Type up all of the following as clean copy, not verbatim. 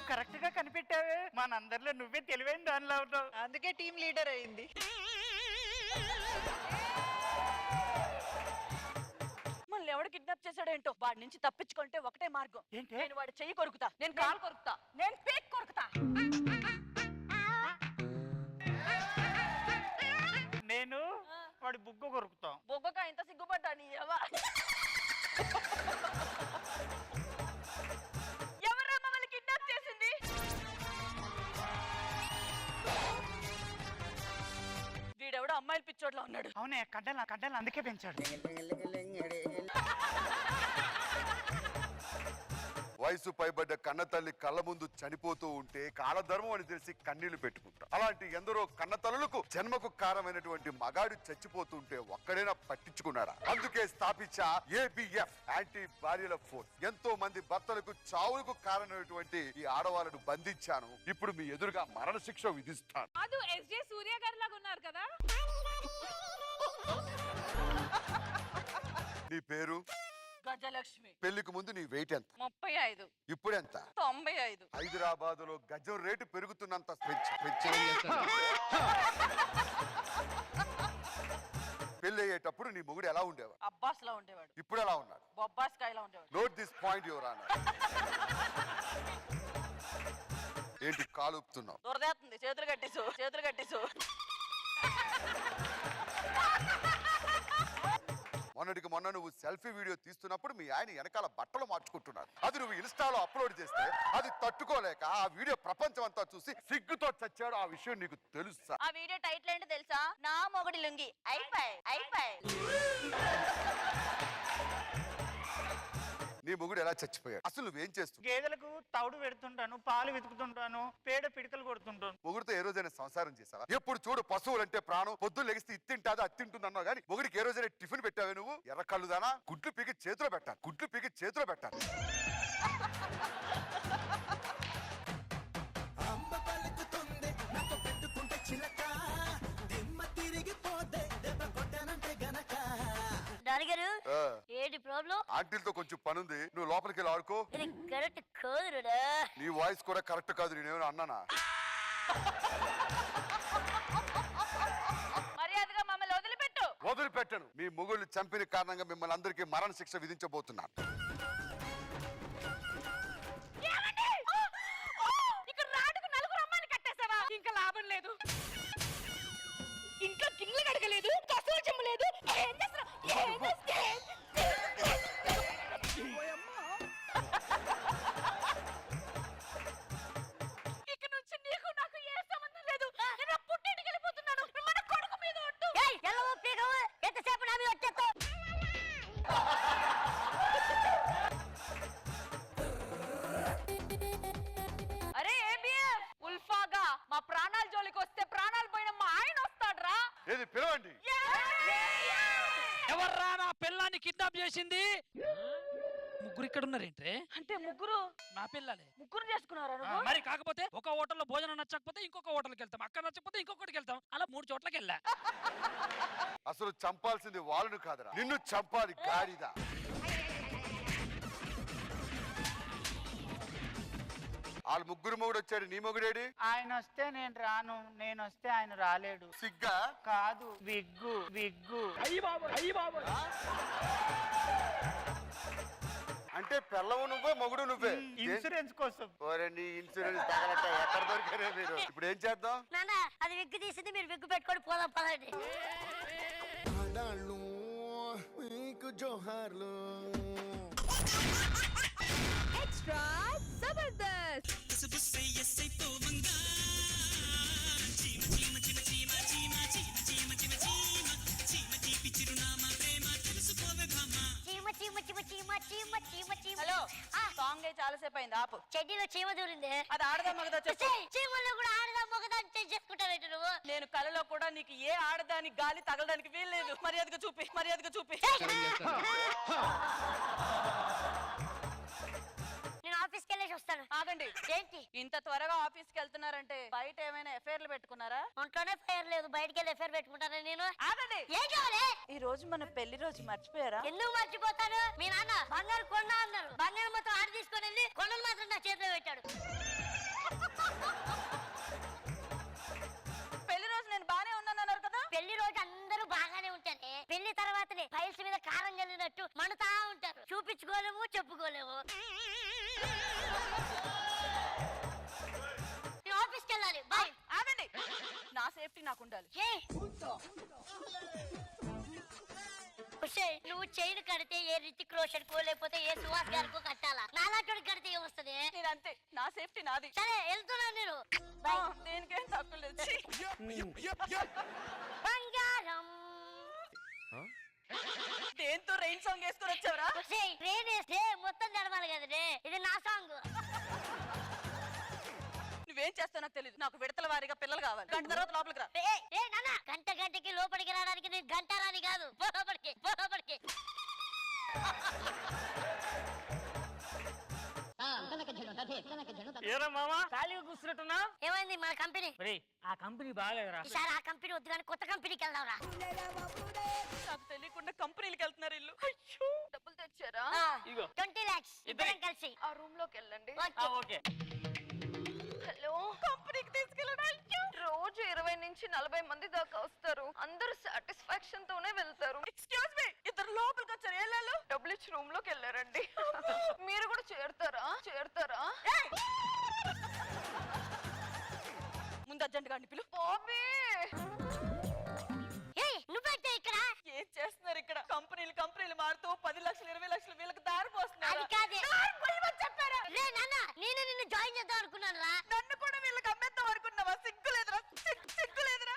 Correct గా కనిపెట్టావే. మనందరిలో నువ్వే తెలివైన దానిలో అవుతావు. అందుకే టీమ్ లీడర్ అయింది. మళ్ళీ ఎవడు కిడ్నాప్ చేశాడేంటో. వాడి నుంచి తప్పించుకుంటే ఒకటే మార్గం. ఏంటి? నేను వాడి చెయ్యి కొరుకుతా, నేను కాలు కొరుకుతా, నేను పీక్ కొరుకుతా. నేను వాడి బుగ్గ కొరుకుతాం. బొగ్గక ఇంత సిగ్గుపడ్డా నీ ఎవరా మమ్మల్ని కిడ్నాప్ చేసింది? వీడెవడో అమ్మాయిల పిచ్చోడ్లో ఉన్నాడు. అవునే, కడ్డలు అందుకే పెంచాడు. వయసు పైబడ్డ కన్న తల్లి కళ్ళ ముందు చనిపోతూ ఉంటే కాలధర్మం అని తెలిసి కన్నీళ్లు పెట్టుకుంటారు. అలాంటి ఎందరో కన్న తల్లులకు జన్మకు కారణమైనటువంటి మగాడు చచ్చిపోతుంటే ఒక్కడైనా పట్టించుకున్నాడా? అందుకే స్థాపించా ABF యాంటీ భార్యల ఫోర్స్. ఎంతో మంది భర్తలకు చావులకు కారణమైనటువంటి ఈ ఆడవాళ్ళను బంధించాను. ఇప్పుడు మీ ఎదురుగా మరణశిక్ష విధిస్తాను. అది SJ సూర్య గారి లాగా ఉన్నారు కదా. నీ పేరు? గజలక్ష్మి. పెళ్లికి ముందు నీ వెయిట్ ఎంత? 35. ఇప్పుడెంత? 95. హైదరాబాద్ లో గజం రేటు పెరుగుతున్నంత పెళ్లి అయ్యేటప్పుడు నీ మొగుడు ఎలా ఉండేవాడు? అబ్బాస్ లా ఉండేవాడు. ఇప్పుడు ఎలా ఉన్నాడు? బొబ్బాస్ కాయలా ఉండేవాడు. Note this point your honour. ఏంటి కాలు ఊపుతున్నావు? దొరదేస్తుంది. చేతులు కట్టేసు. మొన్నటికి మొన్న నువ్వు సెల్ఫీ వీడియో తీస్తున్నప్పుడు మీ ఆయన వెనకాల బట్టలు మార్చుకుంటున్నారు. అది నువ్వు ఇన్స్టాలో అప్లోడ్ చేస్తే అది తట్టుకోలేక ఆ వీడియో ప్రపంచం అంతా చూసి సిగ్గుతో చచ్చాడు. ఆ విషయం నీకు తెలుసా? ఆ వీడియో టైటిల్ ఏంటో తెలుసా? నా మొగుడి లుంగి అయిపోయి. నీ మొగుడు ఎలా చచ్చిపోయాడు? అసలు నువ్వేం చేస్తున్నావు? గేదెలకు తౌడు పెడుతుంటాను, పాలు వెతుకుతుంటాను, పేడ పిడకలు కొడుతుంటాను. మొగుడితో ఏ రోజైనా సంసారం చేసావా? ఎప్పుడు చూడు పశువులంటే ప్రాణం, పొద్దున్న లెగిస్తే ఇత్తింటాది అత్తింటుంది అన్నావు కానీ మొగుడికి ఏ రోజైనా టిఫిన్ పెట్టావే నువ్వు? ఎర్ర కళ్ళుదానా? గుడ్లు పీకి చేతిలో పెట్టాలి. ఏంటి ప్రాబ్లం? ఆంటీలతో కొంచెం పనుంది, నువ్వు లోపలికి వెళ్ళి ఆడుకో. కరెక్ట్ కాదురా. నీ వాయిస్ కూడా కరెక్ట్ కాదు. నేనేమైనా అన్నానా? మర్యాదగా మమ్మల్ని వదిలిపెట్టను. మీ మొగుళ్ళు చంపిన కారణంగా మిమ్మల్ని అందరికీ మరణ శిక్ష విధించబోతున్నాను. ఇంకా లాభం లేదు. ఇంకా గిన్నెలు కడగలేదు, కసువు చెమ్మలేదు. ఇక నుంచి నీకు నాకు ఏ సంబంధం లేదు. నేను పుట్టింటికి వెళ్ళిపోతున్నాను. మన కొడుకు మీద ఒట్టు. ఎంతసేపు నా మీద ఒట్టేస్తావు? అరే ABF ఉల్ఫాగా మా ప్రాణాల జోలికి వస్తే ప్రాణాలు పోయిన మా ఆయన వస్తాడ్రా. ఏది పిలవండి. ఎవర్రా నా పిల్లాన్ని కిడ్నాప్ చేసింది? ముగ్గురు ఇక్కడ ఉన్నారేంటే? అంటే ముగ్గురు నా పిల్లలే. ముగ్గురు చేసుకున్నారా? మరి కాకపోతే ఒక హోటల్లో భోజనం నచ్చకపోతే ఇంకొక హోటల్కి వెళ్తాం, అక్కడ నచ్చకపోతే ఇంకొకటికి వెళ్తాం, అలా 3 చోట్లకి వెళ్ళా. అసలు చంపాల్సింది వాళ్ళను కాదురా, నిన్ను చంపాలి గాడిదా. వాళ్ళ ముగ్గురు మొగుడు వచ్చాడు, నీ మొగుడేడి? ఆయన వస్తే నేను రాను, నేను వస్తే ఆయన రాలేడు. సిగ్గా? కాదు, విగ్గు. అంటే పిల్లవు నువ్వే మొగుడు నువ్వే? ఇన్సూరెన్స్ కోసం. నీ ఇన్సూరెన్స్ తగలట ఎక్కడ దొరికారే మీరు? ఇప్పుడు ఏం చేద్దాం? నానా అది విగ్గు తీసింది, మీరు విగ్గు పెట్టుకొని పోదాం పదండి. జోహార్లు ఎక్స్ట్రా జబర్దస్త్. హలో, సాంగ్ చాలా సేపు అయింది, ఆపు. చెడ్డీలో చీమ దూరింది. అది ఆడదా మగదా? చీమలో కూడా ఆడదా మగదా చేసుకుంటావేంటి నువ్వు? నేను కలలో కూడా నీకు ఏ ఆడదానికి గాలి తగలడానికి వీల్లేదు. మర్యాదగా చూపి. నేను ఆఫీస్కి వెళ్ళేసి వస్తాను. ఆగండి. ఏంటి ఇంత త్వరగా ఆఫీస్కి వెళ్తున్నారంటే బయట ఏమైనా ఎఫైర్లు పెట్టుకున్నారా? ఒంట్లోనే ఫైర్ లేదు, బయటకి వెళ్ళి ఎఫైర్ పెట్టుకుంటారా? నేను ఆగండి. ఏం కావాలి? ఈ రోజు మన పెళ్లి రోజు మర్చిపోయారా? ఎందుకు మర్చిపోతాను? మీ నాన్న బంగారు కొండ అన్నారు. బంగారు మొత్తం ఆడ తీసుకొని వెళ్ళి కొండలు మాత్రం నా చేతిలో పెట్టాడు. పెళ్లి రోజు అందరూ బాగానే ఉంటారు, పెళ్లి తర్వాతనే ఫైల్స్ మీద కారం చల్లినట్టు మనుతా ఉంటారు. చూపించుకోలేము, చెప్పుకోలేము. ఆఫీస్కి వెళ్ళాలి. బాయ్. ఆగండి, నా సేఫ్టీ నాకు ఉండాలి. నువ్వు చైన్ కడితే ఏ రితిక్ రోషన్ కో లేకపోతే ఏ సుహాస్ గారికో కట్టాలా? నాలాంటి కడితే ఏమొస్తుంది? నేను అంతే, నా సేఫ్టీ నాది. సరే వెళ్తున్నాను నేను. దేనికేం తక్కువ లేదు. బంగారం దేంతో రెయిన్ సాంగ్ వేసుకొని వచ్చావరా? ట్రైన్ వేస్తే మొత్తం నడవాలి కదనే, ఇది నా సాంగ్. నువ్వేం చేస్తావు నాకు తెలియదు. నాకు విడతల వారిగా పిల్లలు కావాలి. గంట తర్వాత లోపలికి రా. నాన్న, గంటకి లోపలికి రావడానికి నేను గంట రాని కాదు, లోపలికి. ఏరా మామా ఖాళీగా కూర్చున్నట్టున్నా? ఏమైంది మన కంపెనీ? ఆ కంపెనీ బాగాలేదురా. ఈసారి ఆ కంపెనీ వద్దు కానీ కొత్త కంపెనీకి వెళ్దాంరా. నాకు తెలియకుండా కంపెనీలకు వెళ్తున్నారు ఇల్లు. డబ్బులు తెచ్చారా? 20 lakhs ఇద్దరం కలిసి ఆ రూమ్ లోకి వెళ్ళండి. ఓకే. హలో, కంపెనీకి తీసుకెళ్ళండి. రోజు 20 నుంచి 40 మంది దాకా వస్తారు. అందరూ సాటిస్ఫాక్షన్ తోనే వెళ్తారు. ఎక్స్క్యూజ్ మీ, ఇద్దరు లోపలికి వచ్చారు. ఏళ్ళు డబ్బులు ఇచ్చి రూమ్ లోకి వెళ్ళారండి. మీరు కూడా చేరుతారా? ముందు అర్జెంట్ గా పిలు. బాబీ, నువ్వైతే ఇక్కడ ఏం చేస్తున్నారు ఇక్కడ? కంపెనీలు మారుతూ 10 లక్షలు 20 లక్షలు వీళ్ళకి దారి పోస్తున్నారు. అది కాదే. చెప్పారా? నేను నిన్ను జాయిన్ చేద్దాం అనుకున్నాను రా. నన్ను కూడా వీళ్ళకి అమ్మేద్దాం అనుకున్నావా? సిగ్గులేదురా? సిగ్గులేదురా?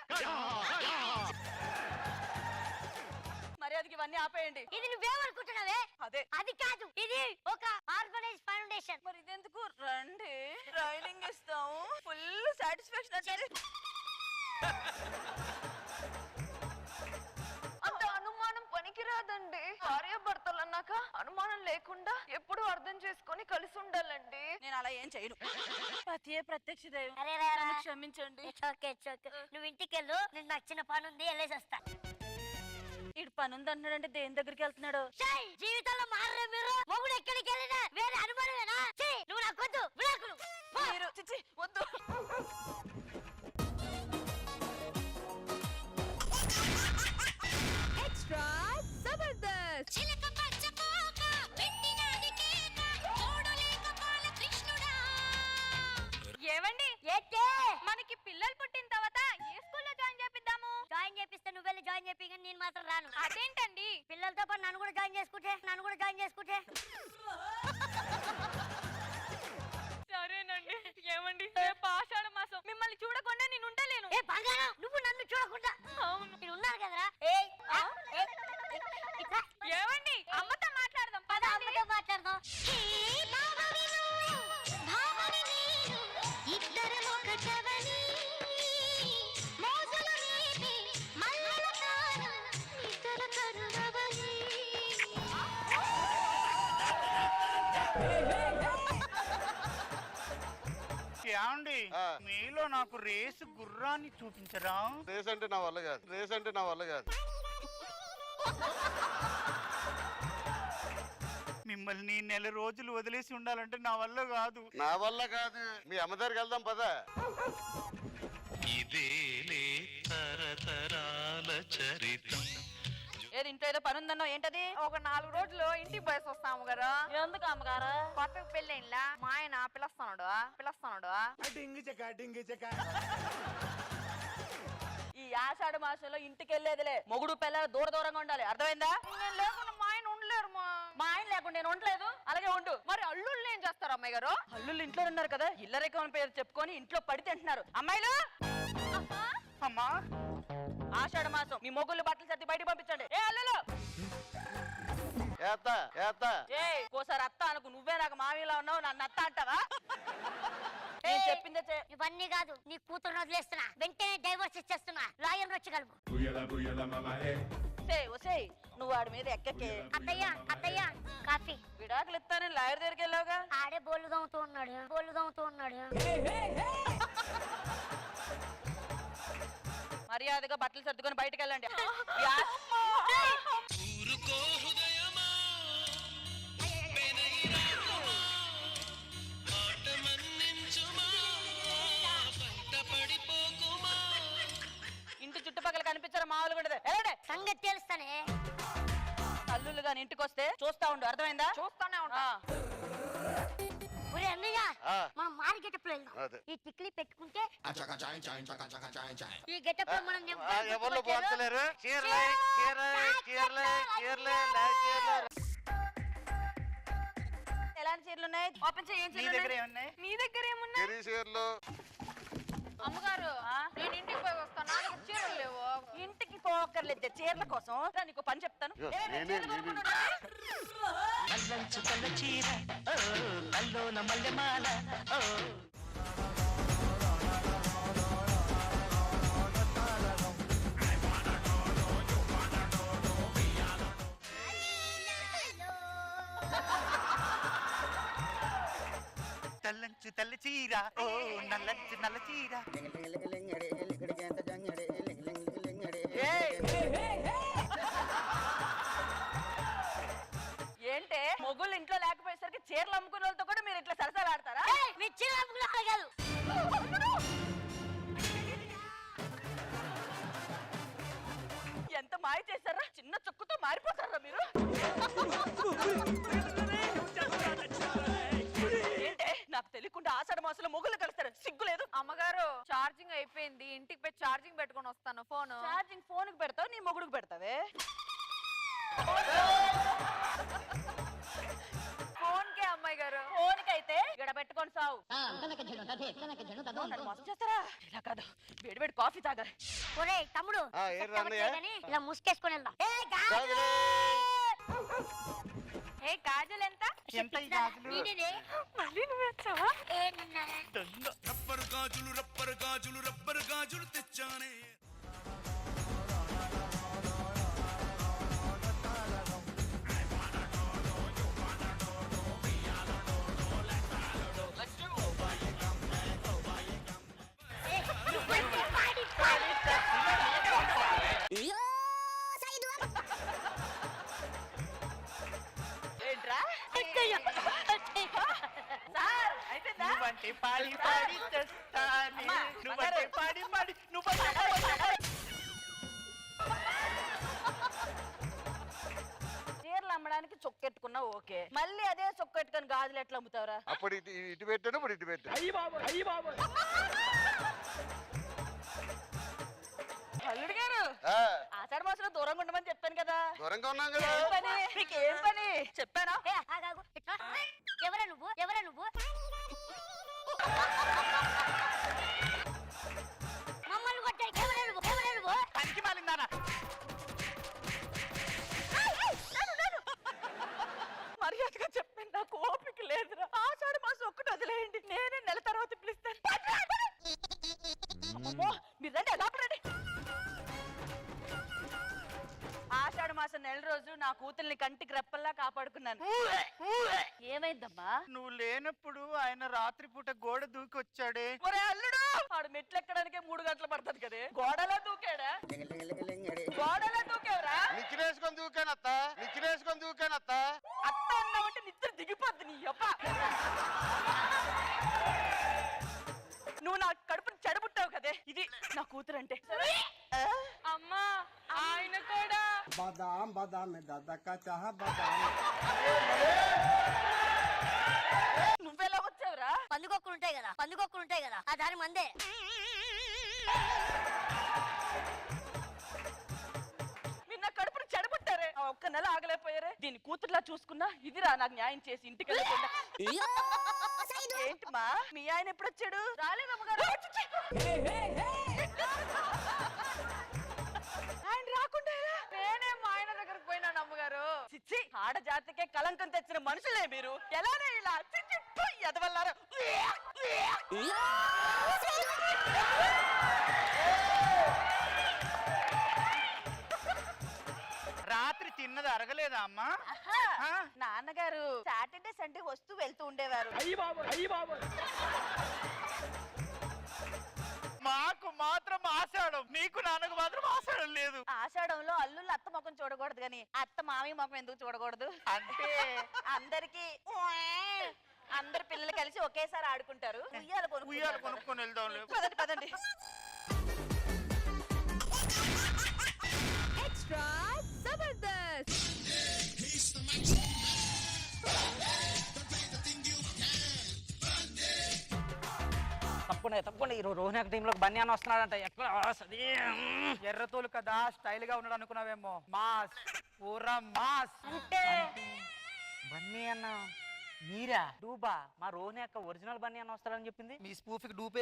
మర్యాదకి ఇవన్నీ ఆపేయండి. ఇది నువ్వేమనుకుంటున్నావే? అదే. అది కాదు, ఇది ఒక ఆర్గనైజ్ ఫౌండేషన్. మరి ఇదెందుకు? రండి, ట్రైనింగ్ ఇస్తాము. ఫుల్ సాటిస్ఫాక్షన్ వచ్చేది. అంత అనుమానం పనికిరాదండి. భార్యాభర్తలు అన్నాక అనుమానం లేకుండా ఎప్పుడు అర్థం చేసుకొని కలిసి ఉండాలండి. నేను అలా ఏం చేయను. పతియే ప్రత్యక్ష దైవం. నన్ను క్షమించండి. నువ్వు ఇంటికి వెళ్ళు, నేను నాకు చిన్న పని ఉంది, వెళ్ళేసి వస్తా. ఇటు పని ఉంది అంటున్నాడంటే దేని దగ్గరికి వెళ్తున్నాడు? జీవితంలో మారరే మీరు. మొగుడు ఎక్కడికి వెళ్ళినా వేరే అనుమానమేనా? నువ్వు నాకు వద్దు, విడాకులు. మీరు చిచ్చి వద్దు. ఎక్స్ట్రా జబర్దస్త్. ఏవండి, మనకి పిల్లలు పుట్టిన తర్వాత ఏ స్కూల్లో జాయిన్ చేపిద్దాము? జాయిన్ చేపిస్తే నువ్వు వెళ్ళి జాయిన్ చేపి, కానీ నేను మాత్రం రాను. అదేంటండి? పిల్లలతో పాటు నన్ను కూడా జాయిన్ చేసుకుంటే సరేనండి. ఏమండి, రేపు ఆషాఢ మాసం, మిమ్మల్ని చూడకుండా నేను ఉండలేను. ఏ బంగారం, నువ్వు నన్ను చూడకుండా? అవును. నేను ఉన్నాను కదరా. ఏవండి, అమ్మతో మాట్లాడదాం. అమ్మతో మాట్లాడదాం. ఏమండి, మీలో నాకు రేసు గుర్రాన్ని చూపించరా? రేస్ అంటే నా వల్ల కాదు. మిమ్మల్ని నెల రోజులు వదిలేసి ఉండాలంటే నా వల్ల కాదు. మీ అమ్మ దగ్గరికి వెళ్దాం పదా. ఇదేలే తరతరాల చరితం. ఏది ఇంట్లో ఏదో పని ఉందన్నో? ఏంటది? ఒక 4 రోజులు ఇంటికి పోయేసి వస్తాము కదా. ఎందుకు అమ్మగారు? కొత్తగా పెళ్ళైందా మా ఆయన పిలుస్తున్నాడు. ఈ ఆషాఢ మాసంలో ఇంటికి వెళ్ళేదిలే. మొగుడు పిల్లలు దూరంగా ఉండాలి, అర్థమైందా? నేను లేకుండా మా ఆయన ఉండలేరు. మా ఆయన లేకుండా నేను ఉండలేదు, అలాగే ఉండు. మరి అల్లుళ్ళు ఏం చేస్తారు అమ్మాయి గారు? అల్లుళ్ళు ఇంట్లో ఉన్నారు కదా, ఇల్లరేకం పేరు చెప్పుకొని ఇంట్లో పడి తింటున్నారు. అమ్మాయిలు, అమ్మా, ఆషాఢ మాసం మీ మొగుళ్ళు బట్టలు సర్ది బయట పంపించండి. ఏ అల్లులు, ఓసారి అత్త అనుకు. నువ్వే నాకు మామీలా ఉన్నావు, నన్ను అత్త అంటావా? నేను చెప్పిందే ఇవన్నీ కాదు, నీ కూతురు వదిలేస్తున్నా, వెంటనే డైవర్స్ ఇచ్చేస్తున్నా. లాయర్ వచ్చి కలుపు. నువ్వు వాడి మీద ఎక్కకే. అత్తయ్య కాఫీ. విడాకులు ఇస్తానని లాయర్ దగ్గరికి వెళ్ళావుగా. ఆడే బోళ్ళు దమ్ముతూ ఉన్నాడు. మర్యాదగా బట్టలు సర్దుకొని బయటకు వెళ్ళండి. ఊరుకో హృదయమా, పెనగిరాకుమా, ఆట మన్నించుమా, పంట పడిపోకుమా. ఇంటి చుట్టుపక్కల కనిపించరా మా చూస్తానే ఉంటా. ఒరే అన్నయ్య ఆ. మనం మారి గెటప్ లో వెళ్దాం. అదే. ఈ టిక్లీ పెట్టుకుంటే ఈ గెటప్ లో మనం ఎవరు పోతలేరు ఎలాంటి చీరలు ఉన్నాయి? ఓపెన్ చేయి. ఏం నీ చీరలు దగ్గర ఉన్నాయి? ఏమున్నాయి? నీ దగ్గర ఏమున్నాయి? చీరలు అమ్మగారు నేను ఇంటికి పోయి వస్తాను. నా దగ్గర చీరలు లేవు. ఇంటికి పోకర్లేదు చీరల కోసం. రా, నీకు పని చెప్తాను. ఇదిగో, ఏ, నేను నేనే, చీరలు నేనే. కొనుక్కుంటున్నా. నల్లంచు కల్ల చీర ఓ నల్లోన మల్లెమాల ఓ తెల్లంచు తెల్ల చీర ఓ నల్లంచు నల్ల చీర. ఏంటే మొగుళ్ళు ఇంట్లో లేకపోయేసరికి చీరలు అమ్ముకునే వాళ్ళతో కూడా మీరు ఇట్లా సరసాలాడతారా? మీ చీర అడగదు. ఎంత మాయ చేశారా? చిన్న చుక్కుతో మారిపోతారా మీరు? ఏంటే నాకు తెలియకుండా ఆషాఢ మాసంలో మొగుళ్ళు కలుస్తారు, సిగ్గు లేదు? అమ్మగారు ఛార్జింగ్ అయిపోయింది. ఇంటికి పోయి ఛార్జింగ్ పెట్టుకొని వస్తాను. ఫోన్ ఛార్జింగ్ ఫోన్ కి పెడతావు, నీ మొగుడుకు పెడతావే. ఫోన్ కే అమ్మాయి గారు. ఫోన్ కి అయితే ఇక్కడ పెట్టుకొని సావు. నన్ను మోసం చేస్తారా? ఇలా కాదు, వేడి వేడి కాఫీ తాగాలి. ఒరే తమ్ముడు ఆ, ఏం సెట్ రాన్నయ్య? అవ్వట్లే గానీ ఇలా ముసుకేసుకొని వెళ్దాం. ఏ కాజల్ ఎంత? ఎంత ఈ గాజులు? నేనే. మళ్ళీ నువ్వు వచ్చావా? ఏ నిన్న రబ్బరు గాజులు రబ్బరు గాజులు రబ్బరు గాజులు తెచ్చానే. ఏంట్రా? సార్, అయిపోయిందా? నువ్వంటే పాడి పాడి తెస్తానే. అమ్మా, నువ్వంటే బంగారు. పాడి పాడి నువ్వంటే చీరలు అమ్మడానికి చొక్కెట్టుకున్నా ఓకే, మళ్ళీ అదే చొక్కెట్టుకొని గాజులు ఎట్లా అమ్ముతావరా? అప్పుడు ఇటు పెట్టాను ఇప్పుడు ఇటు పెట్టాను. అల్లుడు గారు, ఆ, ఆషాఢ మాసంలో దూరంగా ఉండమని చెప్పాను కదా. దూరంగా ఉన్నాం కదా. ఏం పని? మీకు ఏం పని చెప్పానా? ఏ ఆగాగు. ఇట్లా ఎవరా నువ్వు? ఎవరా నువ్వు? మమ్మల్ని కొట్టాడు. ఎవరా నువ్వు? ఎవరా నువ్వు? పనికి మాలిందానా? మర్యాదగా చెప్పండి, నాకు ఓపిక లేదురా. ఆషాఢ మాసం ఒక్కటి వదిలేయండి, నేనే నెల తర్వాత పిలుస్తాను. అమ్మో, మీరు రండి, లోపలండి. ఆషాఢ మాసం నెల రోజు నా కూతుల్ని కంటికి రెప్పల్లా కాపాడుకున్నాను. ఏమైందమ్మా? నువ్వు లేనప్పుడు ఆయన రాత్రిపూట గోడ దూకి వచ్చాడే. ఒరే అల్లుడు, వాడు మెట్లు ఎక్కడానికే 3 గంటలు పడుతుంది కదే. గోడలో దూకాడా? గోడలో దూకేవరా? నిచ్చినేసుకొని దూకానత్త, నిచ్చినేసుకొని దూకానత్త. అత్త అన్నావంటే నిద్ర దిగిపోద్ది నీ అప్ప. నువ్వు నా కడుపుని చెడబుట్టావు కదే. ఇది నా కూతురు అంటే. అమ్మా ఆయన కూడా. बादाम बादाम में दादा का चाह बादाम. నువ్వెలా వచ్చావురా? పందుకొక్కులు ఉంటాయి కదా, పందుకొక్కులు ఉంటాయి కదా, ఆ దాని మందే. మీరు నా కడుపుని చెడబుట్టారే. ఆ ఒక్క నెల ఆగలేకపోయారే. దీని కూతురులా చూసుకున్నా ఇదిరా నాకు న్యాయం చేసి ఇంటికి వెళ్ళకుండా. ఏంటి మా మీ ఆయన ఎప్పుడు వచ్చాడు? రాలేదమ్మగారు. ఆయన రాకుండా ఎలా? నేనే మా ఆయన దగ్గరకు పోయినాను అమ్మగారు. చిచ్చి, ఆడజాతికే కలంకం తెచ్చిన మనుషులే మీరు. ఎలానే ఇలా చిచ్చి ఎదవల్లారా? రాత్రి తిన్నది అరగలేదా అమ్మా? నాన్నగారు సాటర్డే సండే వస్తూ వెళ్తూ ఉండేవారు. మాకు మాత్రం ఆషాఢం, నీకు నాన్నకు మాత్రం ఆషాఢం లేదు. ఆషాఢంలో అల్లుళ్ళు అత్త ముఖం చూడకూడదు గాని అత్త మామయ్య ముఖం ఎందుకు చూడకూడదు? అంటే అందరికి అందరు పిల్లలు కలిసి ఒకేసారి ఆడుకుంటారు. ఉయ్యాలు కొనుక్కొని వెళ్దాం. పదండి పదండి. ఎక్స్ట్రా జబర్దస్త్. తప్పకుండా ఈ రోహిణి టీంలో బన్నీ అన్న వస్తున్నాడంట. ఎక్కడ ఎర్రతోలు కదా స్టైల్ గా ఉన్నాడు అనుకున్నావేమో. మాస్ ఊరా మాస్ అంటే బన్నీ అన్న మీరా డూబా? మా రోహిణి అక్క ఒరిజినల్ బన్నీ అన్న వస్తాడని చెప్పింది. మీ స్పూఫ్కి డూపే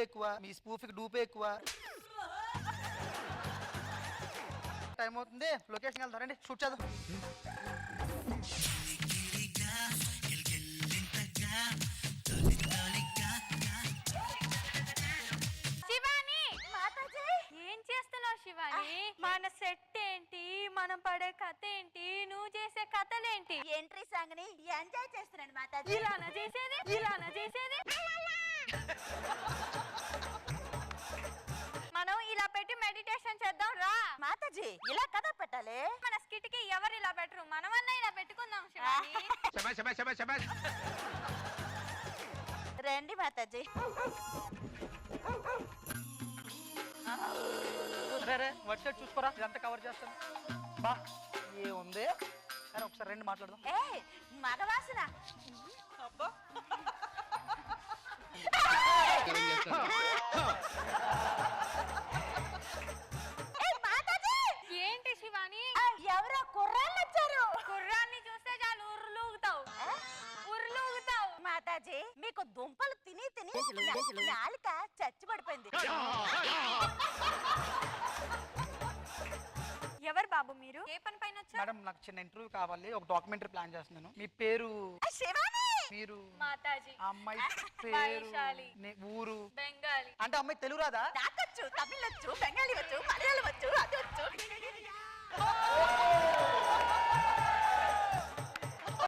ఎక్కువ. టైం అవుతుంది, లొకేషన్ వెళ్తాం రండి, షూట్ చేద్దాం. శివాని ఏం చేస్తున్నావు శివాని? మన సెట్ ఏంటి, మనం పడే కథ ఏంటి, నువ్వు చేసే కథలేంటి? ఎంట్రీ సాంగ్ ని ఎంజాయ్ చేస్తున్నాను మాతాజీ. ఇలానా చేసేది? మనం ఇలా పెట్టి మెడిటేషన్ చేద్దాం రా. మాతాజీ ఇలా కథ పెట్టాలి. మన స్కిట్ కి ఎవరు ఇలా పెట్టరు, మనమన్నా ఇలా పెట్టుకుందాం శివాని. రండి మాతాజీ. వర్క్ షాట్ చూసుకోరా, ఇదంతా కవర్ చేస్తాను. బా ఏముంది, సరే ఒకసారి రండి మాట్లాడదాం. ఏ మగవాసన. ఏంటి శివాని? ఎవరో కుర్రాళ్ళు వచ్చారు. కుర్రాన్ని చూస్తే చాలు ఉర్రూగుతావు. మాతాజీ మీకు దుంపలు తిని నాలుక చచ్చి పడిపోయింది. ఎవరు బాబు మీరు? ఏ పని పైన వచ్చారు? మేడం నాకు చిన్న ఇంటర్వ్యూ కావాలి, ఒక డాక్యుమెంటరీ ప్లాన్ చేస్తున్నాను. మీ పేరు? శివాని. మీరు? మాతాజీ. అమ్మాయి పేరు? వైశాలి. ఊరు? బెంగాలీ. అంటే అమ్మాయి తెలుగు రాదా? నాకొచ్చు, తమిళ్ వచ్చు, బెంగాలీ వచ్చు, మలయాళం వచ్చు, అది వచ్చు.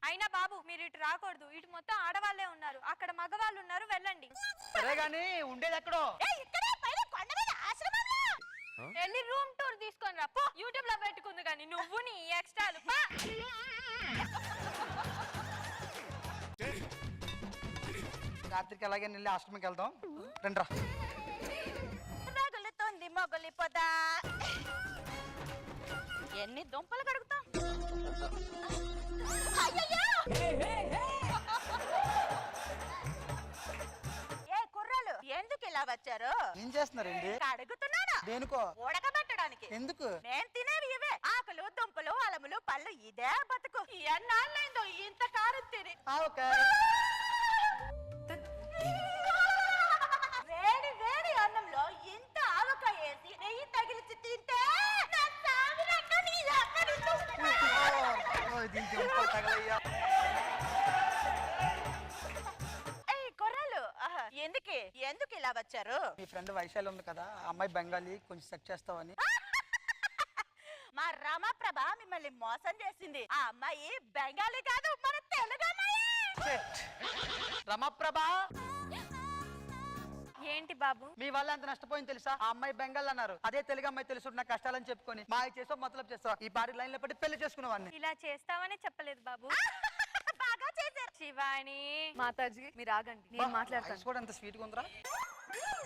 అయినా బాబు మీరు ఇటు రాకూడదు, ఇటు మొత్తం ఆడవాళ్లే ఉన్నారు, అక్కడ మగవాళ్ళు ఉన్నారు, వెళ్ళండి. సరే గానీ ఉండేది ఎక్కడో? వెళ్ళి రూమ్ టూర్ తీసుకొని రా పో. యూట్యూబ్ లో పెట్టుకుంది కానీ నువ్వు నీ ఎక్స్ట్రాలు. రాత్రికి అలాగే వెళ్ళి ఆశ్రమంకి వెళ్దాం, రండి రా. రగులుతోంది మొగలి పొద. ఎన్ని దుంపలు కడుగుతాం. ఏ కుర్రాలు ఎందుకు ఇలా వచ్చారు? ఏం చేస్తున్నారండి? అడుగుతున్నాను. దేనికో? ఉడకబెట్టడానికి. ఎందుకు? నేను తినేవి ఇవే, ఆకులు దుంపలు అలములు పళ్ళు. ఇదే బతుకు. ఎన్నాళ్ళైందో ఇంత కారం తిని. వేడి వేడి అన్నంలో ఇంత ఆవకాయ వేసి నెయ్యి తగిలిచి తింటే నా సామిరంగా నీ ఎక్కడుందో. ఏయ్ కుర్రాలు, ఎందుకు ఇలా వచ్చారు? మీ ఫ్రెండ్ వైశాలి ఉంది కదా, ఆ అమ్మాయి బెంగాలీ, కొంచెం సెట్ చేస్తావని. మా రమాప్రభ మిమ్మల్ని మోసం చేసింది. ఆ అమ్మాయి బెంగాలీ కాదు, మన తెలుగు అమ్మాయి. రమాప్రభ ఏంటి బాబు? మీ వల్ల ఎంత నష్టపోయింది తెలుసా? ఆ అమ్మాయి బెంగాల్ అన్నారు, అదే తెలుగు అమ్మాయి తెలుసు నా కష్టాలని చెప్పుకొని మాయ చేసావు, మతలబ్ చేస్తావు. ఈ పారి లైన్ లో పట్టి పెళ్లి చేసుకునేవాడిని. ఇలా చేస్తావని చెప్పలేదు బాబు. బాగా చేశారు. శివాని. మాతాజీ మీరు ఆగండి, నేను మాట్లాడతాను. కూడా ఎంత స్వీట్ గా ఉందిరా.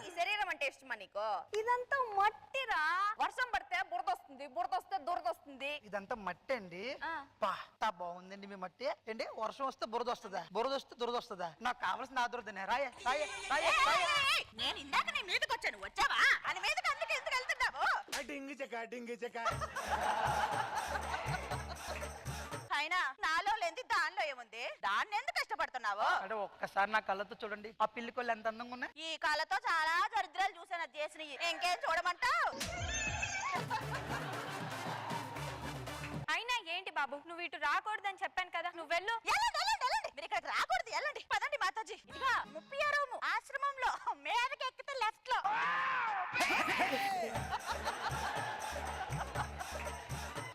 ఈ శరీరం అంటే ఇష్టమా నీకు? ఇదంతా మట్టిరా. వర్షం పడితే బురద వస్తుంది, బురద వస్తే దురద వస్తుంది. ఇదంతా మట్టి అండి. బాగుందండి మీ మట్టి. ఏంటి వర్షం వస్తే బురద వస్తుందా? బురద వస్తే దురద వస్తుందా? నాకు కావాల్సిన ఆదురదనే. రాయ రాయ రాయ. నేను ఇందాక నీ మీదకి వచ్చాను, వచ్చావా? అని మీదకి అందుకు ఎందుకు వెళ్తున్నావు? అయినా నాలో లేని దానిలో ఏముంది? దాన్ని ఎందుకు కష్టపడుతున్నావు? అంటే ఒక్కసారి నా కళ్ళతో చూడండి, ఆ పిల్లి కోళ్ళు ఎంత అందంగా ఉన్నాయి. ఈ కళ్ళతో చాలా దరిద్రాలు చూసాను చేసినవి. ఇంకేం చూడమంటావు? అయినా ఏంటి బాబు, నువ్వు ఇటు రాకూడదని చెప్పాను కదా, నువ్వు వెళ్ళు. మీరు ఇక్కడికి రాకూడదు, వెళ్ళండి. పదండి మాతాజీ. ఇదిగా 36 ఆశ్రమంలో మేడకి ఎక్కితే లెఫ్ట్ లో.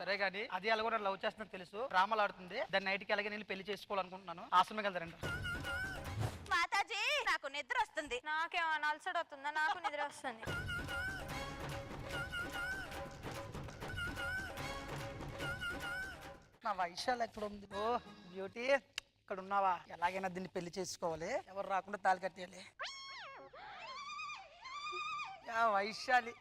సరే గానీ అది అలాగో నన్ను లవ్ చేస్తున్నట్టు తెలుసు, డ్రామాలు ఆడుతుంది. దాన్ని నైట్కి అలాగే నేను పెళ్లి చేసుకోవాలనుకుంటున్నాను. ఆశ్రమంకి వెళ్తారండి. మాతాజీ నాకు నిద్ర వస్తుంది. నాకేమన్నా అలసట వస్తుందా? నాకు నిద్ర వస్తుంది. నా వైశాలి ఎక్కడ ఉంది? ఓ బ్యూటీ, ఇక్కడ ఉన్నావా? ఎలాగైనా దీన్ని పెళ్లి చేసుకోవాలి, ఎవరు రాకుండా తాళి కట్టేయాలి. వైశాలి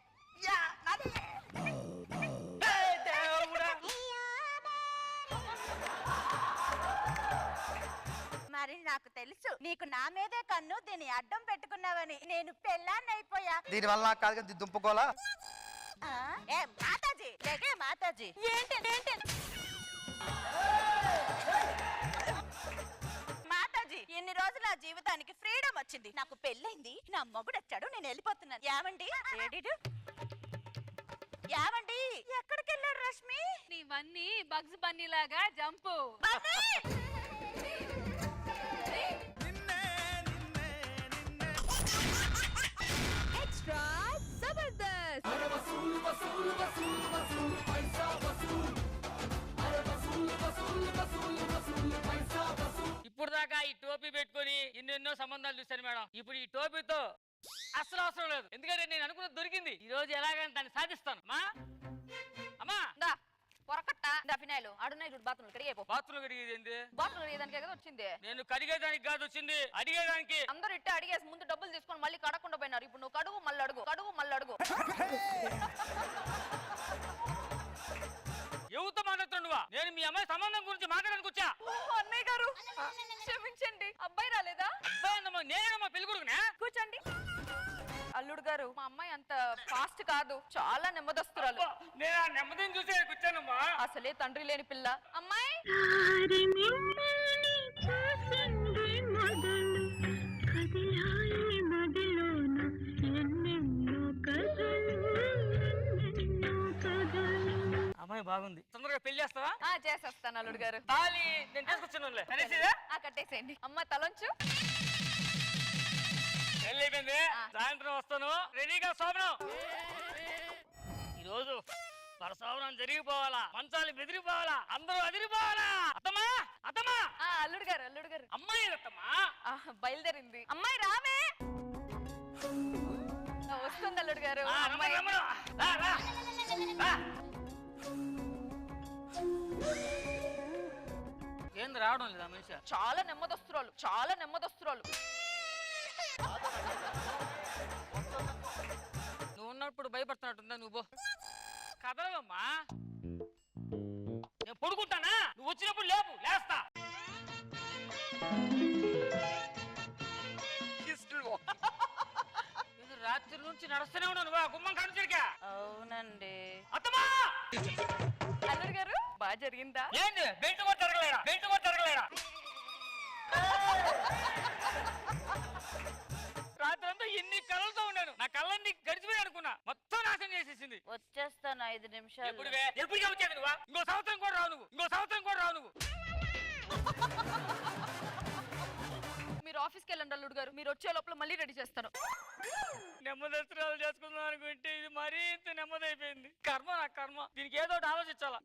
మరి నాకు తెలుసు నీకు నా మీదే కన్ను దీన్ని అడ్డం పెట్టుకున్నావని. నేను పెళ్ళాన్ని అయిపోయా. దీని వల్ల నాకు కాదు కానీ దుంపుకోలా. ఏ మాతాజీ లేకే మాతాజీ. ఏంటి మాతాజీ, ఇన్ని రోజులు నా జీవితానికి ఫ్రీడమ్ వచ్చింది. నాకు పెళ్ళైంది, నా మొగుడు వచ్చాడు, నేను వెళ్ళిపోతున్నాను. ఏమండి ఏమండి ఎక్కడికి వెళ్ళాడు రష్మి? నీవన్నీ బగ్స్ బన్నీ లాగా జంపు. ఎక్స్ట్రా జబర్దస్త్. ఇప్పుడు దాకా ఈ టోపీ పెట్టుకొని ఎన్నెన్నో సంబంధాలు చూశాను మేడం. ఇప్పుడు ఈ టోపీతో అసలు అవసరం లేదు. ఎందుకంటే నేను అనుకున్నది దొరికింది. ఈ రోజు ఎలాగైనా దాన్ని సాధిస్తాను. అమ్మా పొరకట్ట ఫినాయిలు అడున్నాయి చూడు. బాత్రూమ్ కడిగేపో. బాత్రూమ్ కడిగేది ఏంది? బాత్రూమ్ కడిగేదానికే కదా వచ్చింది. నేను కడిగేదానికి కాదు వచ్చింది, అడిగేదానికి. అందరూ ఇట్టే అడిగేసి ముందు డబ్బులు తీసుకొని మళ్ళీ కడకుండా పోయినారు. ఇప్పుడు నువ్వు కడుగు మళ్ళీ అడుగు, కడుగు మళ్ళీ అడుగు. ఎవరితో మాట్లాడుతున్నావా? నేను మీ అమ్మాయి సంబంధం గురించి మాట్లాడడానికి వచ్చా. అన్నయ్య గారు క్షమించండి. అబ్బాయి రాలేదా? అబ్బాయి నేనమ్మా పెళ్లి కొడుకునే. కూర్చోండి. అల్లుడు గారు, మా అమ్మాయి అంత ఫాస్ట్ కాదు, చాలా నెమ్మదస్తురాలు. నేను ఆ నెమ్మదిని చూసే కూర్చానమ్మా. అసలే తండ్రి లేని పిల్ల. అమ్మాయి అమ్మాయి బాగుంది. తొందరగా పెళ్లి చేస్తావా? చేసేస్తాను అల్లుడు గారు. తాళి నేను తీసుకొచ్చానులే. కట్టేసేయండి. అమ్మ తలంచు. పెళ్లి అయిపోయింది, సాయంత్రం వస్తాను. రెడీగా శోభనం. ఈరోజు పరశోభనం జరిగిపోవాలా, మంచాలు బెదిరిపోవాలా, అందరూ అదిరిపోవాలా. అత్తమ్మా అత్తమ్మా. అల్లుడు గారు అమ్మాయి అత్తమ్మా బయలుదేరింది. అమ్మాయి రావే. వస్తుంది అల్లుడు గారు. ఏంది రావడం లేదా మనిషి? చాలా నెమ్మదస్తురాలు, చాలా నెమ్మదస్తురాలు. నువ్వు ఉన్నప్పుడు భయపడుతున్నట్టుందా? నువ్వు కదలవమ్మా. నేను పడుకుంటానా? నువ్వు వచ్చినప్పుడు లేపు, లేస్తా. రాత్రి నుంచి నడుస్తూనే ఉన్నావు నువ్వు గుమ్మం కానుచరికా. అవునండి. అత్తమ్మా అల్లుడు గారు బాగా జరిగిందా? ఏంది బెల్ట్ కూడా జరగలేడా? బెల్ట్ కూడా జరగలేడా? రాత్రంతా ఎన్ని కళ్ళతో ఉన్నాను. నా కళ్ళని గడిచిపోయి అనుకున్నా, మొత్తం నాశనం చేసేసింది. వచ్చేస్తాను 5 నిమిషాలు. ఎప్పుడుగా వచ్చేది నువ్వు? ఇంకో సంవత్సరం కూడా రావు నువ్వు. మీరు ఆఫీస్కి వెళ్ళండి అల్లుడు గారు. మీరు వచ్చే లోపల మళ్ళీ రెడీ చేస్తాను. నెమ్మదస్తురాలు చేసుకుందాం అనుకుంటే ఇది మరీ ఇంత నెమ్మదైపోయింది. కర్మ నా కర్మ. దీనికి ఏదో ఒకటి ఆలోచించాలా.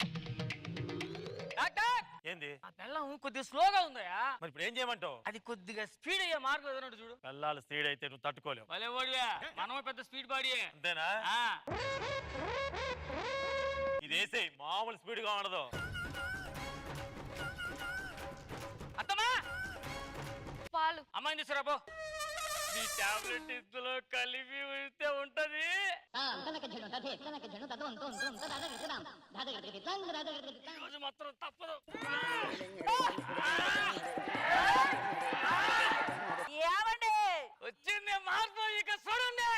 ఏంది ఆ బెల్లం కొద్దిగా స్లోగా ఉందయా. మరి ఇప్పుడు ఏం చేయమంటావు? అది కొద్దిగా స్పీడ్ అయ్యే మార్గం ఏదన్నట్టు చూడు. పిల్లలు స్పీడ్ అయితే నువ్వు తట్టుకోలేవు. భలే ఓడివా, మనమే పెద్ద స్పీడ్ బాడీ. అంతేనా? ఇది వేసేయి, మామూలు స్పీడ్ గా ఉండదు. అత్తమ్మా పాలు. అమ్మాయిని తీసుకురాబో. ఈ టాబ్లెట్ ఇందులో కలిపి ఉంటే ఉంటది. రోజు మాత్రం తప్పదు. ఏమండి వచ్చింది మార్పు, ఇక చూడండి.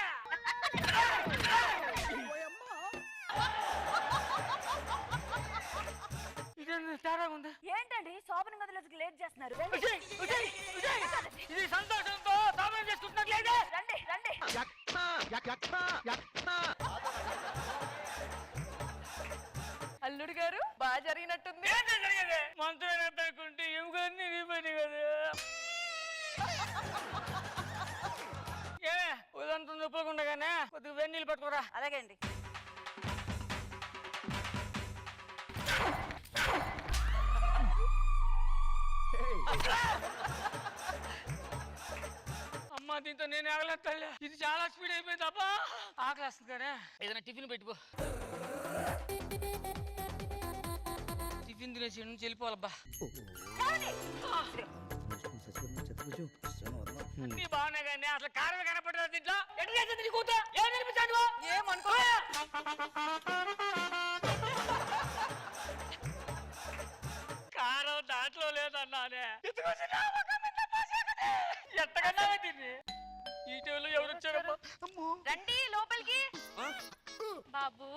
తేడా ఉంది. ఏంటండి శోభన గదిలోకి లేట్ చేస్తున్నారు? ఇది సంతోషంతో శోభనం చేసుకుంటున్నట్లేదే. రండి రండి. అల్లుడు గారు బాగా జరిగినట్టుంది. జరిగేది మంత్రం అనుకుంటే ఏమిగన్నీ పని కదా. ఏ ఉదంతా నొప్పకుండగానే కొద్దిగా వేడి నీళ్ళు పట్టుకోరా. అలాగే అండి. అమ్మా దీంతో నేను ఆగలేస్తాలే. ఇది చాలా స్పీడ్ అయిపోయింది. అబ్బా ఆకలేస్తుంది కానీ ఏదైనా టిఫిన్ పెట్టుకో. టిఫిన్ తినేసి నుంచి వెళ్ళిపోవాలబ్బా. అన్ని బాగున్నాయి కానీ అసలు కారం కనపడలేదు దీంట్లో. ఎట్లా చేసేది నీ కూతురు? ఏం నేర్పించాడు? ఏమనుకో. కారం దాంట్లో లేదన్నానే. ఎట్టకన్నా దీన్ని ఈ టైంలో ఎవరు వచ్చారమ్మా రండి లోపలికి బాబు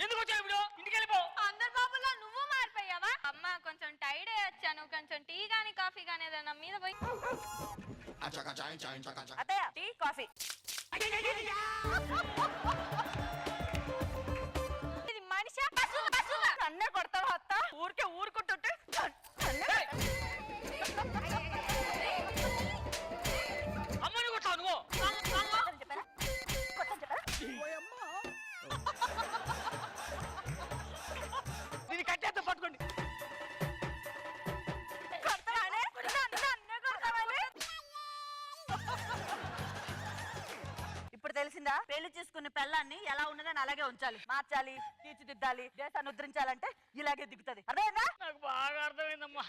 ఎందుకు వచ్చావు ఇప్పుడు ఇంటికి వెళ్ళిపో అందరు బాబులా నువ్వు మారిపోయావా అమ్మ కొంచెం టైర్డ్ అయ్యి వచ్చాను కొంచెం టీ గానీ కాఫీ గానీ ఏదైనా మీద పోయి అత్తయ్య టీ కాఫీ ఇది మనిషి అన్నే కొడతావా అత్త ఊరికే ఊరుకుంటుంటే అమ్మని కొట్టావు నువ్వు దీన్ని కట్టేద్దాం పట్టుకోండి ఇప్పుడు తెలిసిందా పెళ్లి చేసుకున్న పెళ్ళాన్ని ఎలా ఉన్నదని అలాగే ఉంచాలి మార్చాలి తీర్చిదిద్దాలి దేశాన్ని ఉద్ధరించాలంటే ఇలాగే దిగుతుంది అర్థమైందా నాకు బాగా అర్థమైందమ్మా